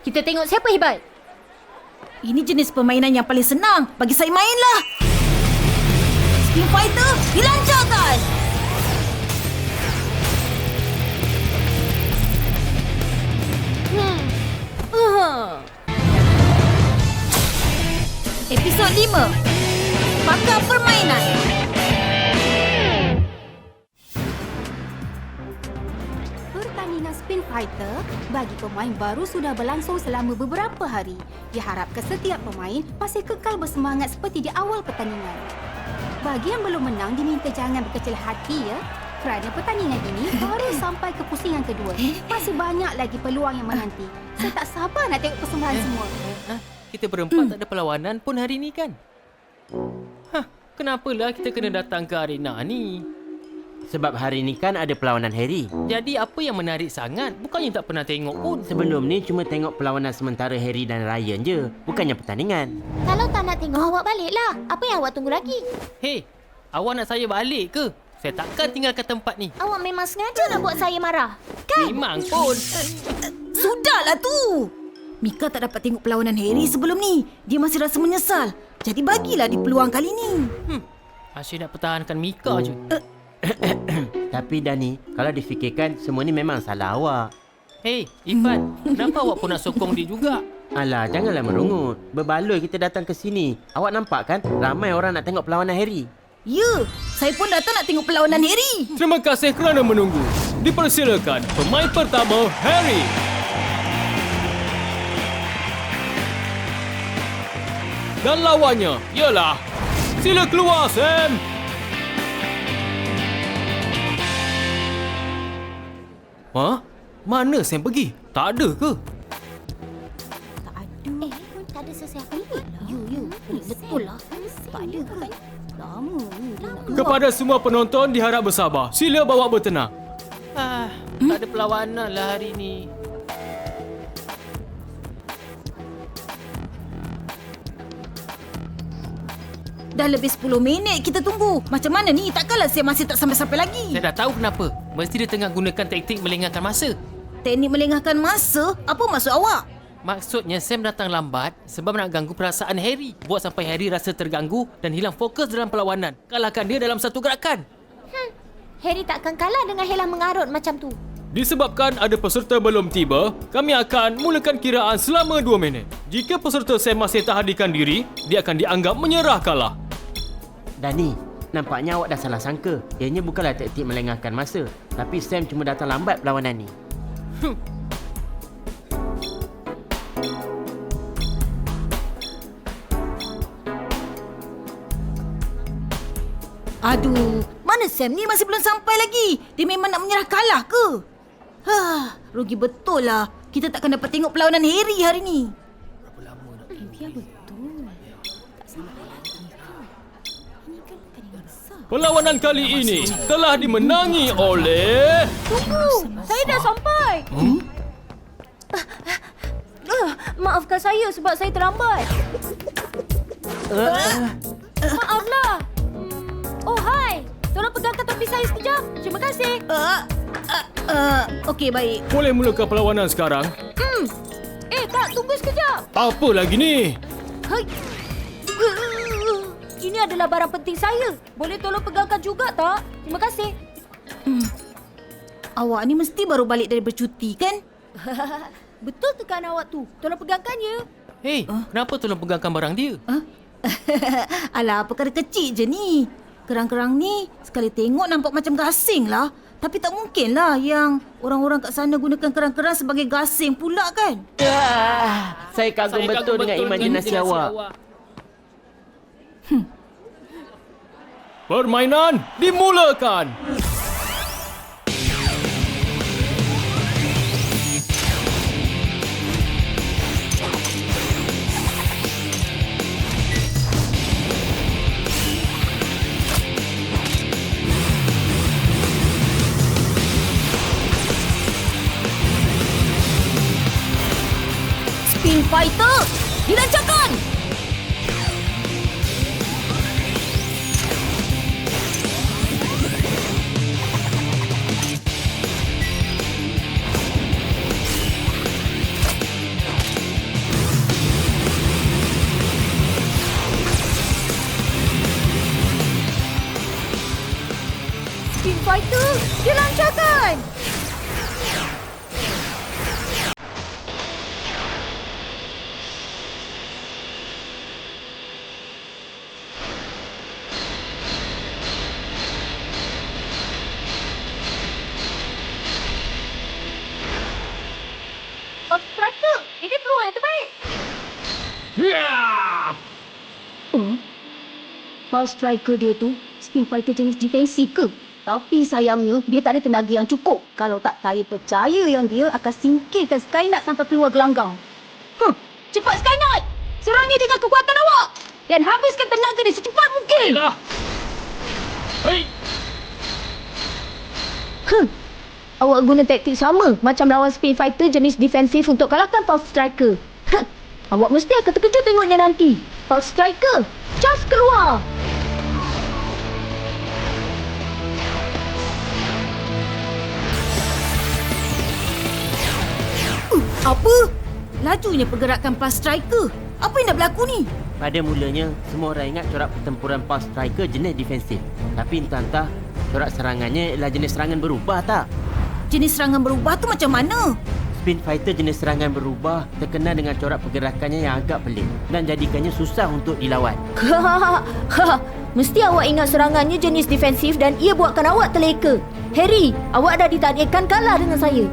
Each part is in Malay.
Kita tengok siapa hebat. Ini jenis permainan yang paling senang. Bagi saya mainlah. Spin Fighter dilancarkan. Episod 5. Pakar permainan. Pertandingan Spin Fighter bagi pemain baru sudah berlangsung selama beberapa hari. Diharapkan setiap pemain masih kekal bersemangat seperti di awal pertandingan. Bagi yang belum menang diminta jangan berkecil hati ya. Kerana pertandingan ini baru sampai ke pusingan kedua. Masih banyak lagi peluang yang menanti. Saya tak sabar nak tengok persembahan semua. Kita berempat tak ada perlawanan pun hari ni kan? Kenapalah kita kena datang ke arena ni? Sebab hari ni kan ada perlawanan Harry. Jadi apa yang menarik sangat? Bukannya tak pernah tengok pun. Sebelum ni cuma tengok perlawanan sementara Harry dan Ryan je. Bukannya pertandingan. Kalau tak nak tengok, awak baliklah. Apa yang awak tunggu lagi? Hei, awak nak saya balik ke? Saya takkan tinggalkan tempat ni. Awak memang sengaja nak buat saya marah, kan? Memang pun. Sudahlah tu. Mika tak dapat tengok perlawanan Harry sebelum ni. Dia masih rasa menyesal. Jadi bagilah dia peluang kali ni. Asyik nak pertahankan Mika je. Tapi Dani, kalau difikirkan semua ni memang salah awak. Hei, Ifan, kenapa awak pun nak sokong dia juga? Alah, janganlah merungut. Berbaloi kita datang ke sini. Awak nampak kan? Ramai orang nak tengok perlawanan Harry. Ya, saya pun datang nak tengok perlawanan Harry. Terima kasih kerana menunggu. Dipersilakan pemain pertama, Harry. Dan lawannya ialah... Sila keluar, Sam! Mana Sam pergi? Tak ada ke? Tak ada. Tak ada sesiapa lah. You. Betul lah. Tak ada kan? Lama ni dia nak keluar. Kepada semua penonton diharap bersabar. Sila bawa bertenang. Tak ada perlawanan lah hari ni. Dah lebih 10 minit kita tunggu. Macam mana ni? Takkanlah saya masih tak sampai-sampai lagi. Saya dah tahu kenapa. Mesti dia tengah gunakan taktik melengahkan masa. Teknik melengahkan masa? Apa maksud awak? Maksudnya Sam datang lambat sebab nak ganggu perasaan Harry. Buat sampai Harry rasa terganggu dan hilang fokus dalam perlawanan. Kalahkan dia dalam satu gerakan. Harry takkan kalah dengan Hela mengarut macam tu. Disebabkan ada peserta belum tiba, kami akan mulakan kiraan selama 2 minit. Jika peserta Sam masih tak hadirkan diri, dia akan dianggap menyerah kalah. Dani, nampaknya awak dah salah sangka. Ianya bukanlah taktik melengahkan masa. Tapi Sam cuma datang lambat perlawanan ni. Aduh, mana Sam ni masih belum sampai lagi? Dia memang nak menyerah kalah ke? Rugi betul lah. Kita takkan dapat tengok perlawanan Harry hari ni. Biar betul. Tak sampai lagi ke? Ini kan pertandingan besar. Perlawanan kali ini telah dimenangi oleh... Tunggu, saya dah sampai. Maafkan saya sebab saya terlambat. Maaflah. Oh, hai. Tolong pegangkan topi saya sekejap. Terima kasih. Okey, baik. Boleh mulakan perlawanan sekarang? Tak, tunggu sekejap. Apa lagi ni? Hai. Ini adalah barang penting saya. Boleh tolong pegangkan juga tak? Terima kasih. Awak ni mesti baru balik dari bercuti, kan? Betul tekan awak tu. Tolong pegangkan ya. Hei, kenapa tolong pegangkan barang dia? Alah, perkara kecil je ni. Kerang-kerang ni sekali tengok nampak macam gasing lah. Tapi tak mungkin lah yang orang-orang kat sana gunakan kerang-kerang sebagai gasing pula kan? Saya kagum betul dengan imajinasi awak. Permainan dimulakan. Spin Fighter dilancarkan! Fighter, dilancarkan! Striker, ini peluang yang terbaik. Pulse Striker dia tu Spin Fighter jenis defensif ke? Tapi sayangnya dia tak ada tenaga yang cukup. Kalau tak, saya percaya yang dia akan singkirkan Sky Knight sampai keluar gelanggang. Cepat Sky Knight! Serangnya dengan kekuatan awak! Dan habiskan tenaga dia secepat mungkin! Hei! Awak guna taktik sama macam lawan Spin Fighter jenis defensif untuk kalahkan Pulse Striker. Awak mesti akan terkejut tengoknya nanti. Pulse Striker, charge keluar! Apa? Lajunya pergerakan Pulse Striker. Apa yang dah berlaku ni? Pada mulanya, semua orang ingat corak pertempuran Pulse Striker jenis defensif. Tapi entah-entah, corak serangannya ialah jenis serangan berubah tak? Jenis serangan berubah tu macam mana? Spin Fighter jenis serangan berubah terkenal dengan corak pergerakannya yang agak pelik dan jadikannya susah untuk dilawan. Mesti awak ingat serangannya jenis defensif dan ia buatkan awak terleka. Harry, awak dah ditakdirkan kalah dengan saya.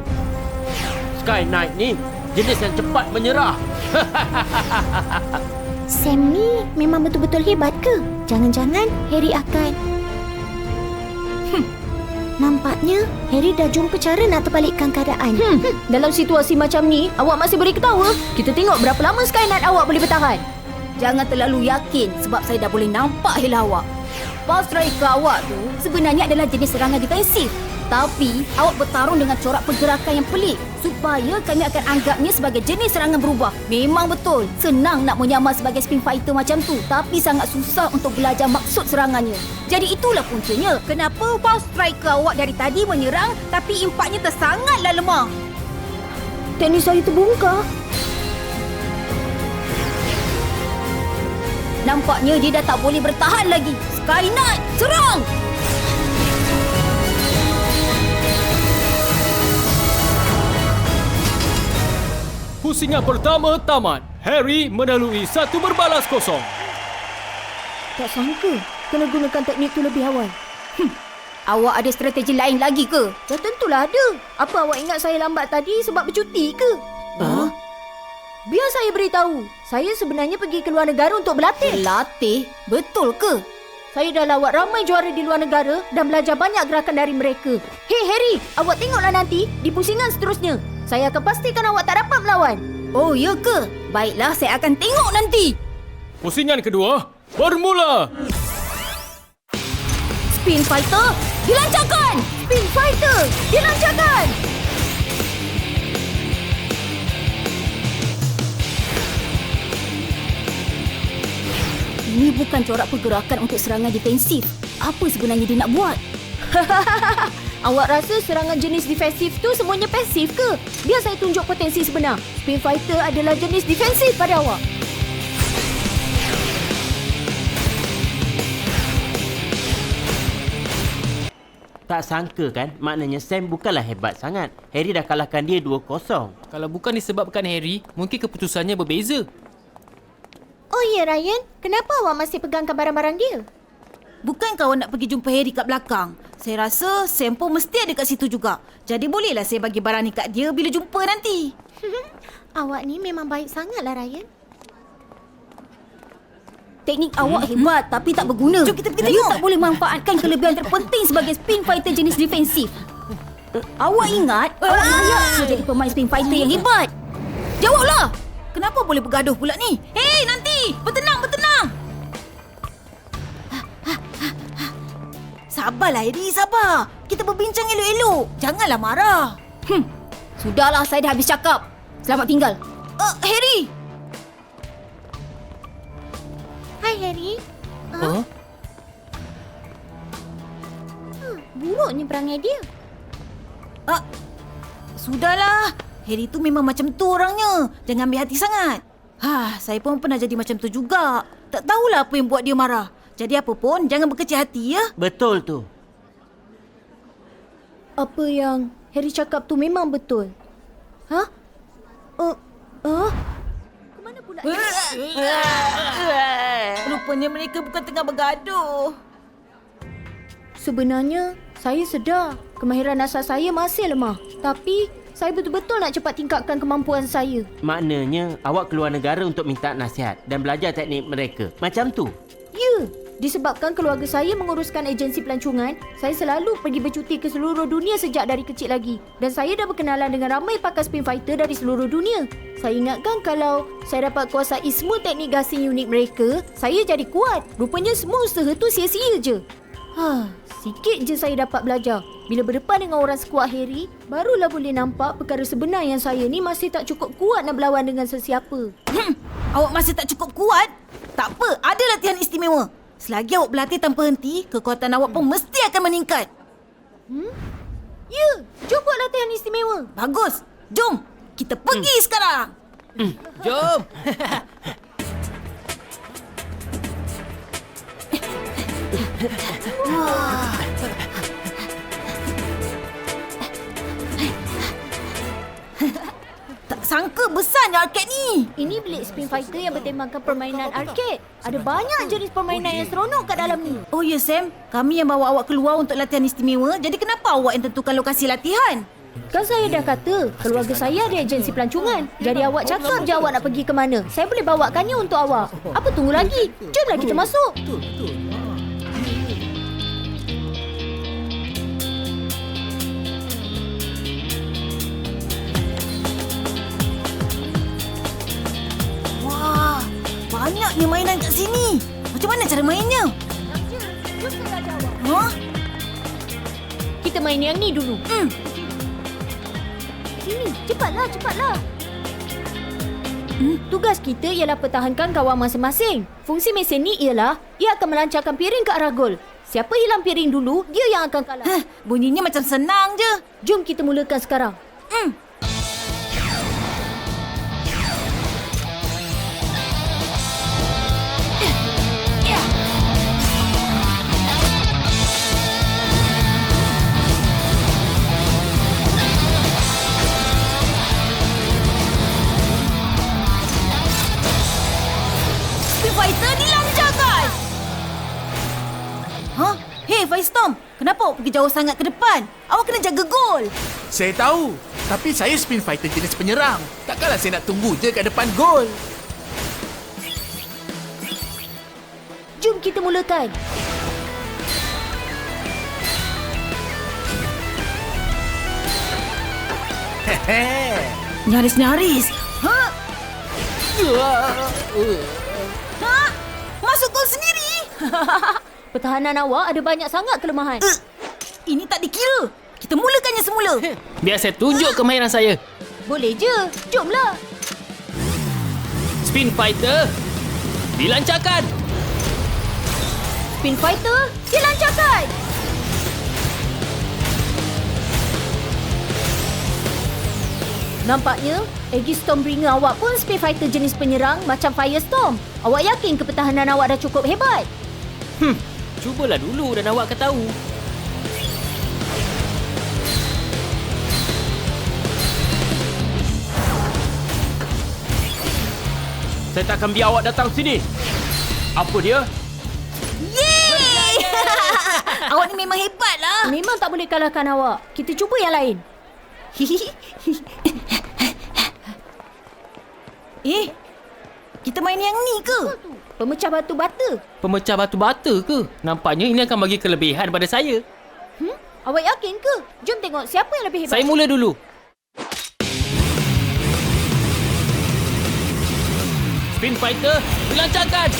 Sky Knight ni jenis yang cepat menyerah. Sam ni memang betul-betul hebat ke? Jangan-jangan Harry akan... Nampaknya Harry dah jumpa cara nak terbalikkan keadaan. Dalam situasi macam ni, awak masih boleh ketawa. Kita tengok berapa lama Sky Knight awak boleh bertahan. Jangan terlalu yakin sebab saya dah boleh nampak hela awak. Pulse Striker awak tu sebenarnya adalah jenis serangan defensif. Tapi awak bertarung dengan corak pergerakan yang pelik supaya kami akan anggapnya sebagai jenis serangan berubah. Memang betul, senang nak menyamar sebagai Spin Fighter macam tu, tapi sangat susah untuk belajar maksud serangannya. Jadi itulah puncanya kenapa Pulse Striker awak dari tadi menyerang tapi impaknya tersangatlah lemah. Teknik saya terbongkar. Nampaknya dia dah tak boleh bertahan lagi. Sky Knight, serang! Pusingan pertama tamat. Harry melalui 1 berbalas kosong. Tak sangka kena gunakan teknik tu lebih awal. Awak ada strategi lain lagi ke? Ya tentulah ada. Apa awak ingat saya lambat tadi sebab bercuti ke? Biar saya beritahu. Saya sebenarnya pergi ke luar negara untuk berlatih. Berlatih? Betul ke? Saya dah lawat ramai juara di luar negara dan belajar banyak gerakan dari mereka. Hey Harry, awak tengoklah nanti di pusingan seterusnya. Saya akan pastikan awak tak dapat melawan. Oh, ya ke? Baiklah, saya akan tengok nanti. Pusingan kedua bermula. Spin Fighter, dilancarkan! Spin Fighter, dilancarkan! Ini bukan corak pergerakan untuk serangan defensif. Apa sebenarnya dia nak buat? Awak rasa serangan jenis defensif tu semuanya pasif ke? Biar saya tunjuk potensi sebenar. Spin Fighter adalah jenis defensif pada awak. Tak sangka kan, maknanya Sam bukanlah hebat sangat. Harry dah kalahkan dia 2-0. Kalau bukan disebabkan Harry, mungkin keputusannya berbeza. Oh ya Ryan, kenapa awak masih pegangkan barang-barang dia? Bukankah awak nak pergi jumpa Harry kat belakang? Saya rasa Sam pun mesti ada kat situ juga. Jadi bolehlah saya bagi barang ni kat dia bila jumpa nanti. Awak ni memang baik sangatlah Ryan. Teknik awak hebat tapi tak berguna. Jom kita pergi You tengok. tak boleh manfaatkan kelebihan terpenting sebagai Spin Fighter jenis defensif. Awak ingat, awak layak ke jadi pemain Spin Fighter yang hebat. Jawablah! Kenapa boleh bergaduh pula ni? Hei, nanti! Bertenang, bertenang! Sabarlah, Harry, sabar. Kita berbincang elok-elok. Janganlah marah. Sudahlah, saya dah habis cakap. Selamat tinggal. Harry! Hai Harry. Huh? Buruknya perangai dia. Sudahlah. Harry tu memang macam tu orangnya. Jangan ambil hati sangat. Saya pun pernah jadi macam tu juga. Tak tahulah apa yang buat dia marah. Jadi apa pun, jangan berkecil hati ya. Betul tu. Apa yang Harry cakap tu memang betul? Hah? Kemana pula? Rupanya mereka bukan tengah bergaduh. Sebenarnya, saya sedar kemahiran asal saya masih lemah. Tapi, saya betul-betul nak cepat tingkatkan kemampuan saya. Maknanya awak keluar negara untuk minta nasihat dan belajar teknik mereka. Macam tu. Ya, disebabkan keluarga saya menguruskan agensi pelancongan, saya selalu pergi bercuti ke seluruh dunia sejak dari kecil lagi. Dan saya dah berkenalan dengan ramai pakar spin fighter dari seluruh dunia. Saya ingatkan kalau saya dapat kuasai semua teknik gasing unik mereka, saya jadi kuat. Rupanya semua usaha tu sia-sia je. Sikit je saya dapat belajar. Bila berdepan dengan orang sekuat Harry, barulah boleh nampak perkara sebenar yang saya ni masih tak cukup kuat nak berlawan dengan sesiapa. Awak masih tak cukup kuat? Tak apa, ada latihan istimewa. Selagi awak berlatih tanpa henti, kekuatan awak pun mesti akan meningkat. Ya, jom buat latihan istimewa. Bagus. Jom, kita pergi sekarang. Jom. Tak sangka besarnya arcade ni. Ini bilik spin fighter yang bertemakan permainan arcade. Ada banyak jenis permainan yang seronok kat dalam ni. Oh ya Sam, kami yang bawa awak keluar untuk latihan istimewa. Jadi kenapa awak yang tentukan lokasi latihan? Kan saya dah kata, keluarga saya ada agensi pelancongan. Jadi awak cakap je awak nak pergi ke mana. Saya boleh bawakannya untuk awak. Apa tunggu lagi? Jomlah kita masuk. Wah, banyaknya mainan kat sini. Macam mana cara mainnya? Jom saya ajar awak. Hah? Kita main yang ni dulu. Sini, cepatlah. Tugas kita ialah pertahankan gawang masing-masing. Fungsi mesin ni ialah ia akan melancarkan piring ke arah gol. Siapa hilang piring dulu, dia yang akan kalah. Bunyinya macam senang je. Jom kita mulakan sekarang. Spin fighter dilancarkan. Hah? Hey Firestorm, kenapa awak pergi jauh sangat ke depan? Awak kena jaga gol. Saya tahu, tapi saya spin fighter jenis penyerang. Takkanlah saya nak tunggu je kat depan gol. Jom kita mulakan. Nyaris-nyaris. Ha? Ha? Masuk gol sendiri. Pertahanan awak ada banyak sangat kelemahan. Ini tak dikira. Kita mulakannya semula. Biar saya tunjuk kemahiran saya. Boleh je. Jomlah. Spin fighter dilancarkan. Spin fighter dilancarkan. Nampaknya, Aegis Stormbringer awak pun spin fighter jenis penyerang macam Firestorm. Awak yakin ke pertahanan awak dah cukup hebat? Cubalah dulu dan awak akan tahu. Saya takkan biar awak datang sini. Apa dia? Yeay! Awak ni memang hebat lah. Memang tak boleh kalahkan awak. Kita cuba yang lain. Kita main yang ni ke? Pemecah batu bata. Pemecah batu bata ke? Nampaknya ini akan bagi kelebihan pada saya. Awak yakin ke? Jom tengok siapa yang lebih hebat. Saya mula dulu. Spin fighter dilancarkan.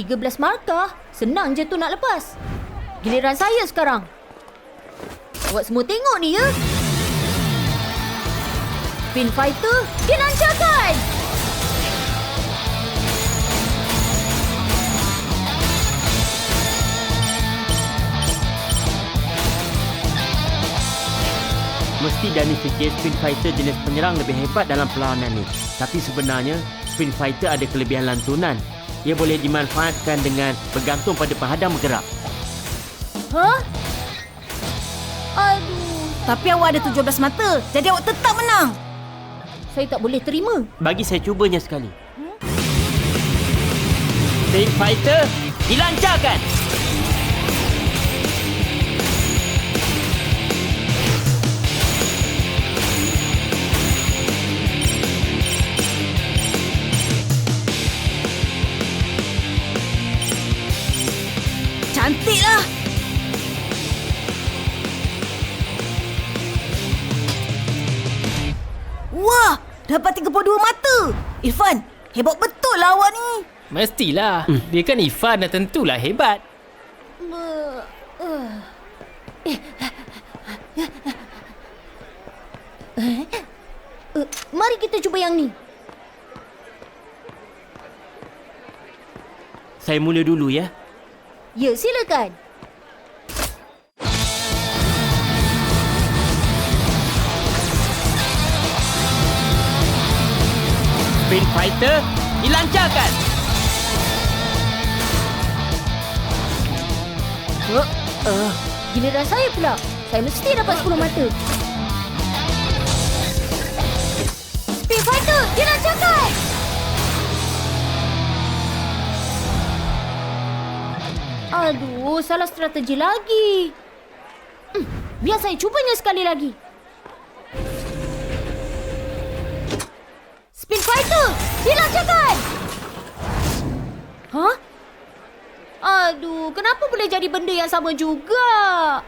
Tiga 13 markah. Senang je tu nak lepas. Giliran saya sekarang. Awak semua tengok ni ya. Spin fighter dilancarkan. Mesti Dani fikir Spin Fighter jenis penyerang lebih hebat dalam perlawanan ni. Tapi sebenarnya, Spin Fighter ada kelebihan lantunan. Ia boleh dimanfaatkan dengan bergantung pada penghadang bergerak. Hah? Aduh. Tapi awak ada 17 mata, jadi awak tetap menang. Saya tak boleh terima. Bagi saya cubanya sekali. Spin Fighter, dilancarkan! Cantiklah. Wah, dapat 32 mata. Irfan, hebat betul lah awak ni. Mestilah. Dia kan Ifan dan tentulah hebat. Mari kita cuba yang ni. Saya mula dulu ya. Ya, silakan. Spin Fighter, dilancarkan! Giliran saya pula. Saya mesti dapat 10 mata. Spin Fighter, dilancarkan! Aduh, salah strategi lagi. Biar saya cubanya sekali lagi. Spin Fighter, dilancarkan! Hah? Aduh, kenapa boleh jadi benda yang sama juga?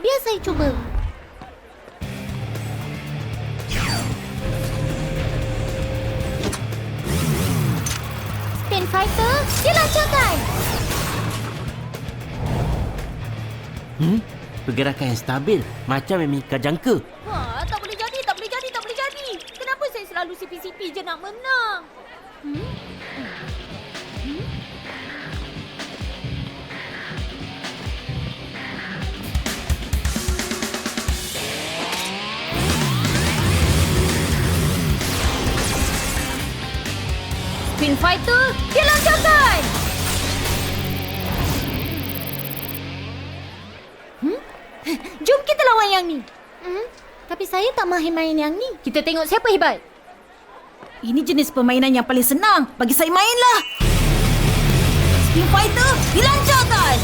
Biar saya cuba. Spin Fighter, dilancarkan! Pergerakan yang stabil, macam yang Mika jangka. Wah, tak boleh jadi, tak boleh jadi, tak boleh jadi. Kenapa saya selalu sipi-sipi je nak menang? Spin Fighter, dilancarkan! Jom kita lawan yang ni. Tapi saya tak mahir main yang ni. Kita tengok siapa hebat. Ini jenis permainan yang paling senang. Bagi saya mainlah. Spin Fighter, dilancarkan!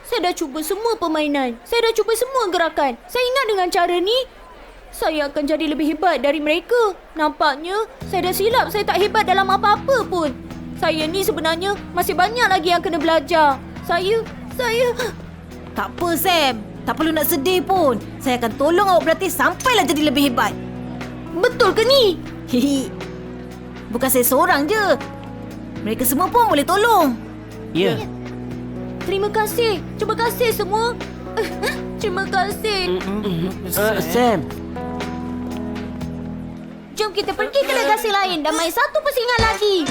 Saya dah cuba semua permainan. Saya dah cuba semua gerakan. Saya ingat dengan cara ni, saya akan jadi lebih hebat dari mereka. Nampaknya, saya dah silap. Saya tak hebat dalam apa-apa pun. Saya ni sebenarnya masih banyak lagi yang kena belajar. Saya... Tak apa, Sam. Tak perlu nak sedih pun. Saya akan tolong awak berlatih sampailah jadi lebih hebat. Betul ke ni? Hihi. Bukan saya seorang je. Mereka semua pun boleh tolong. Ya. Terima kasih. Terima kasih semua. Terima kasih. Sam, Jom kita pergi ke negasi lain dan main satu pusingan lagi.